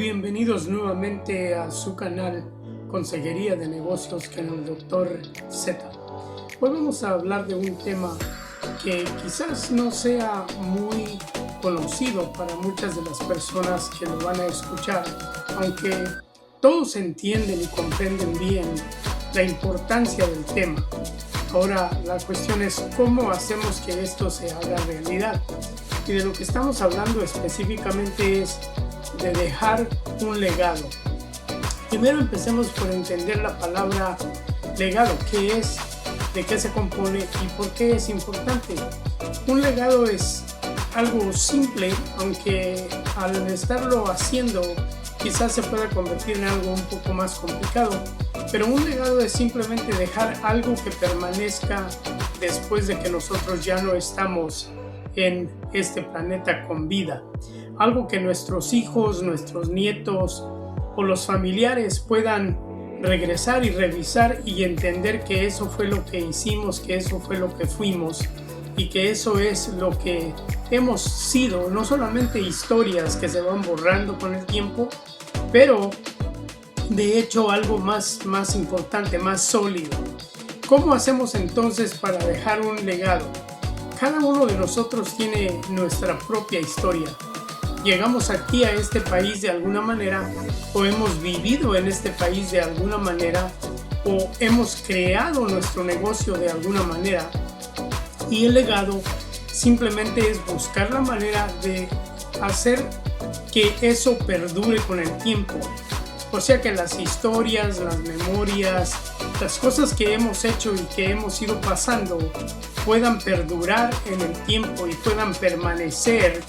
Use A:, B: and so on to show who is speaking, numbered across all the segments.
A: Bienvenidos nuevamente a su canal Consejería de Negocios con el Dr. Z. Hoy vamos a hablar de un tema que quizás no sea muy conocido para muchas de las personas que lo van a escuchar, aunque todos entienden y comprenden bien la importancia del tema. Ahora la cuestión es cómo hacemos que esto se haga realidad. Y de lo que estamos hablando específicamente es de dejar un legado. Primero empecemos por entender la palabra legado, qué es, de qué se compone y por qué es importante. Un legado es algo simple, aunque al estarlo haciendo quizás se pueda convertir en algo un poco más complicado, pero un legado es simplemente dejar algo que permanezca después de que nosotros ya no estamos en este planeta con vida. Algo que nuestros hijos, nuestros nietos o los familiares puedan regresar y revisar y entender que eso fue lo que hicimos, que eso fue lo que fuimos y que eso es lo que hemos sido. No solamente historias que se van borrando con el tiempo, pero de hecho algo más importante, más sólido. ¿Cómo hacemos entonces para dejar un legado? Cada uno de nosotros tiene nuestra propia historia. Llegamos aquí a este país de alguna manera, o hemos vivido en este país de alguna manera, o hemos creado nuestro negocio de alguna manera. Y el legado simplemente es buscar la manera de hacer que eso perdure con el tiempo. O sea que las historias, las memorias, las cosas que hemos hecho y que hemos ido pasando puedan perdurar en el tiempo y puedan permanecer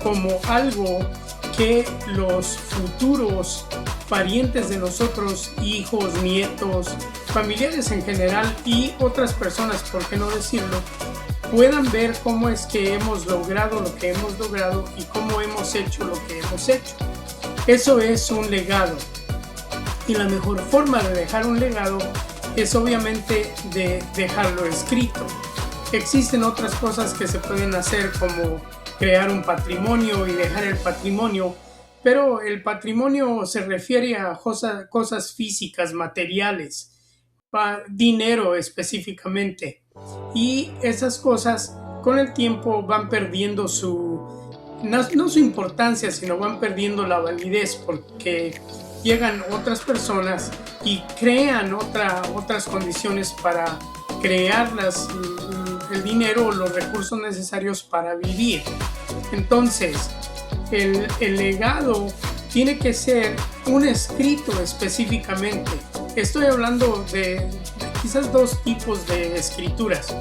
A: como algo que los futuros parientes de nosotros, hijos, nietos, familiares en general y otras personas, por qué no decirlo, puedan ver cómo es que hemos logrado lo que hemos logrado y cómo hemos hecho lo que hemos hecho. Eso es un legado. Y la mejor forma de dejar un legado es obviamente de dejarlo escrito. Existen otras cosas que se pueden hacer como crear un patrimonio y dejar el patrimonio, pero el patrimonio se refiere a cosas físicas, materiales, dinero específicamente, y esas cosas con el tiempo van perdiendo no su importancia, sino van perdiendo la validez porque llegan otras personas y crean otras condiciones para crear el dinero o los recursos necesarios para vivir. Entonces, el legado tiene que ser un escrito específicamente. Estoy hablando de quizás dos tipos de escrituras.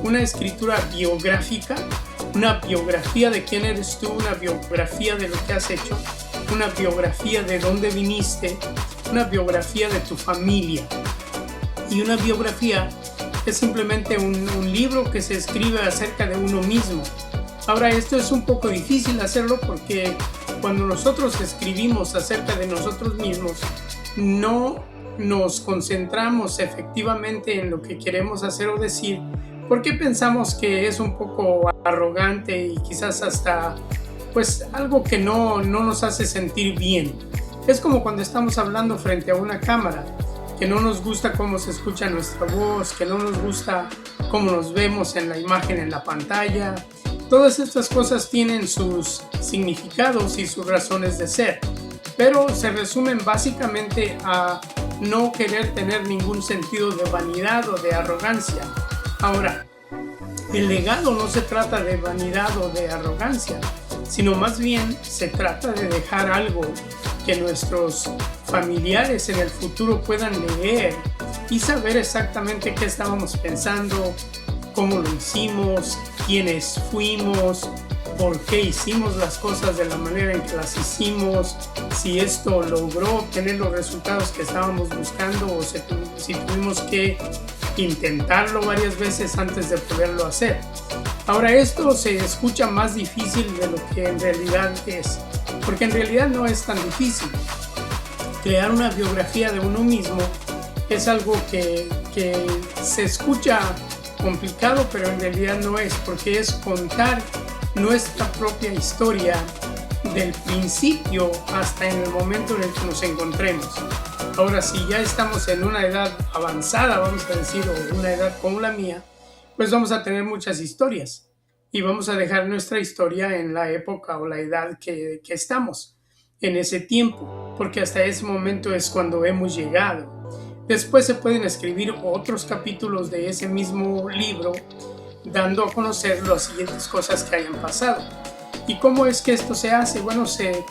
A: Una escritura biográfica, una biografía de quién eres tú, una biografía de lo que has hecho, una biografía de dónde viniste, una biografía de tu familia. Y una biografía es simplemente un libro que se escribe acerca de uno mismo. Ahora, esto es un poco difícil hacerlo porque cuando nosotros escribimos acerca de nosotros mismos, no nos concentramos efectivamente en lo que queremos hacer o decir, porque pensamos que es un poco arrogante y quizás hasta pues algo que no nos hace sentir bien. Es como cuando estamos hablando frente a una cámara, que no nos gusta cómo se escucha nuestra voz, que no nos gusta cómo nos vemos en la imagen en la pantalla. Todas estas cosas tienen sus significados y sus razones de ser, pero se resumen básicamente a no querer tener ningún sentido de vanidad o de arrogancia. Ahora, el legado no se trata de vanidad o de arrogancia, sino más bien se trata de dejar algo que nuestros familiares en el futuro puedan leer y saber exactamente qué estábamos pensando, cómo lo hicimos, quiénes fuimos, por qué hicimos las cosas de la manera en que las hicimos, si esto logró obtener los resultados que estábamos buscando o si tuvimos que intentarlo varias veces antes de poderlo hacer. Ahora, esto se escucha más difícil de lo que en realidad es, porque en realidad no es tan difícil. Crear una biografía de uno mismo es algo que se escucha complicado, pero en realidad no es, porque es contar nuestra propia historia del principio hasta en el momento en el que nos encontremos. Ahora, si ya estamos en una edad avanzada, vamos a decir, o una edad como la mía, pues vamos a tener muchas historias y vamos a dejar nuestra historia en la época o la edad que estamos en ese tiempo, porque hasta ese momento es cuando hemos llegado. Después se pueden escribir otros capítulos de ese mismo libro, dando a conocer las siguientes cosas que hayan pasado. ¿Y cómo es que esto se hace? Bueno, se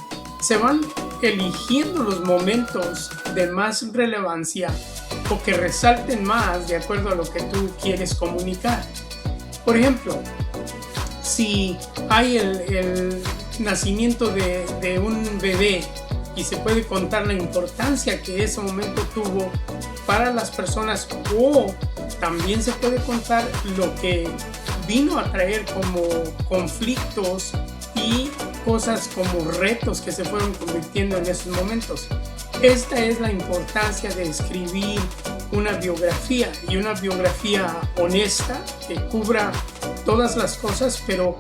A: van eligiendo los momentos de más relevancia o que resalten más de acuerdo a lo que tú quieres comunicar. Por ejemplo, si hay el nacimiento de un bebé y se puede contar la importancia que ese momento tuvo para las personas, o también se puede contar lo que vino a traer como conflictos y cosas como retos que se fueron convirtiendo en esos momentos. Esta es la importancia de escribir una biografía, y una biografía honesta que cubra todas las cosas, pero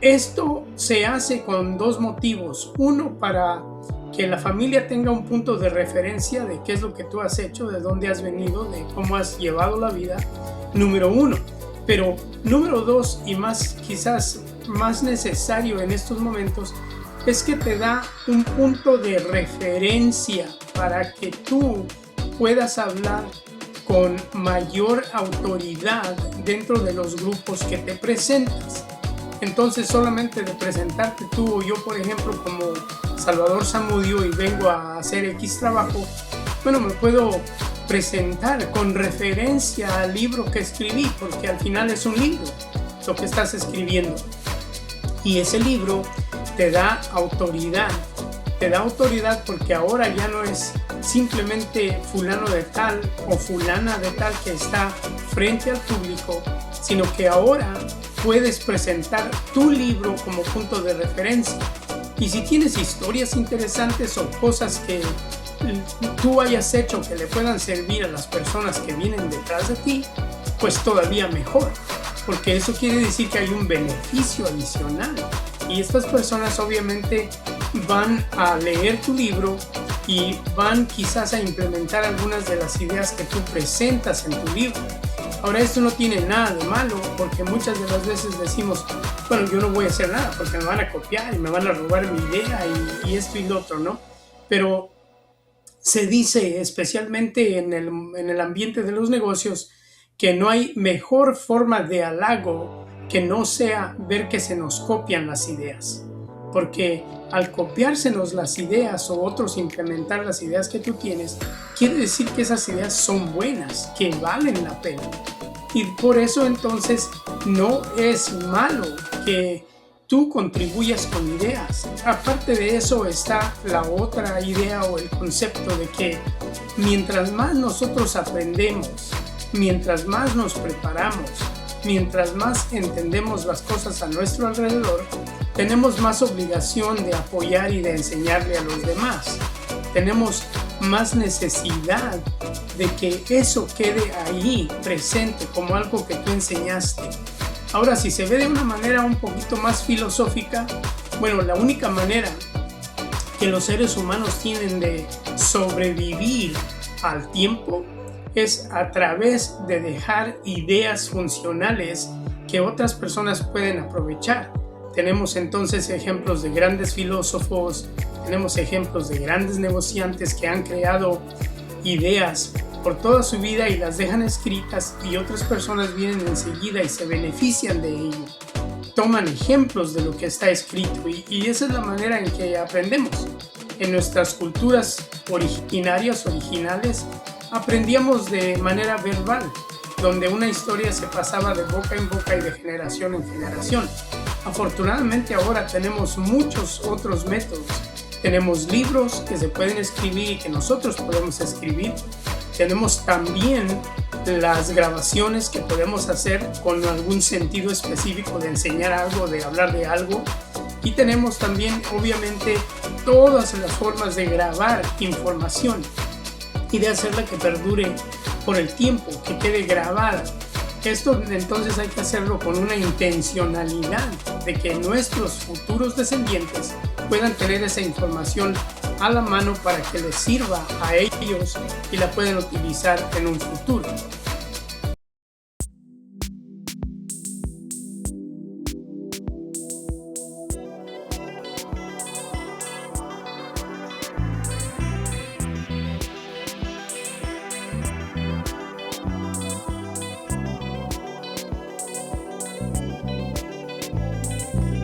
A: esto se hace con dos motivos. Uno, para que la familia tenga un punto de referencia de qué es lo que tú has hecho, de dónde has venido, de cómo has llevado la vida, número uno. Pero número dos, y quizás más necesario en estos momentos, es que te da un punto de referencia para que tú puedas hablar con mayor autoridad dentro de los grupos que te presentas. Entonces, solamente de presentarte tú o yo, por ejemplo, como Salvador Zamudio, y vengo a hacer X trabajo, bueno, me puedo presentar con referencia al libro que escribí, porque al final es un libro lo que estás escribiendo, y ese libro te da autoridad porque ahora ya no es simplemente fulano de tal o fulana de tal que está frente al público, sino que ahora puedes presentar tu libro como punto de referencia. Y si tienes historias interesantes o cosas que tú hayas hecho que le puedan servir a las personas que vienen detrás de ti, pues todavía mejor, porque eso quiere decir que hay un beneficio adicional, y estas personas obviamente van a leer tu libro y van quizás a implementar algunas de las ideas que tú presentas en tu libro. Ahora, esto no tiene nada de malo, porque muchas de las veces decimos, bueno, yo no voy a hacer nada porque me van a copiar y me van a robar mi idea y esto y lo otro, ¿no? Pero se dice, especialmente en el ambiente de los negocios, que no hay mejor forma de halago que no sea ver que se nos copian las ideas. Porque al copiársenos las ideas o otros implementar las ideas que tú tienes, quiere decir que esas ideas son buenas, que valen la pena. Y por eso entonces no es malo que tú contribuyas con ideas. Aparte de eso está la otra idea o el concepto de que mientras más nosotros aprendemos, mientras más nos preparamos, mientras más entendemos las cosas a nuestro alrededor, tenemos más obligación de apoyar y de enseñarle a los demás. Tenemos más necesidad de que eso quede ahí presente como algo que tú enseñaste. Ahora, si se ve de una manera un poquito más filosófica, bueno, la única manera que los seres humanos tienen de sobrevivir al tiempo es a través de dejar ideas funcionales que otras personas pueden aprovechar. Tenemos entonces ejemplos de grandes filósofos, tenemos ejemplos de grandes negociantes que han creado ideas por toda su vida y las dejan escritas, y otras personas vienen enseguida y se benefician de ello. Toman ejemplos de lo que está escrito y esa es la manera en que aprendemos. En nuestras culturas originales, aprendíamos de manera verbal, donde una historia se pasaba de boca en boca y de generación en generación. Afortunadamente ahora tenemos muchos otros métodos. Tenemos libros que se pueden escribir y que nosotros podemos escribir. Tenemos también las grabaciones que podemos hacer con algún sentido específico de enseñar algo, de hablar de algo. Y tenemos también, obviamente, todas las formas de grabar información y de hacerla que perdure por el tiempo, que quede grabada. Esto entonces hay que hacerlo con una intencionalidad de que nuestros futuros descendientes puedan tener esa información a la mano para que les sirva a ellos y la puedan utilizar en un futuro.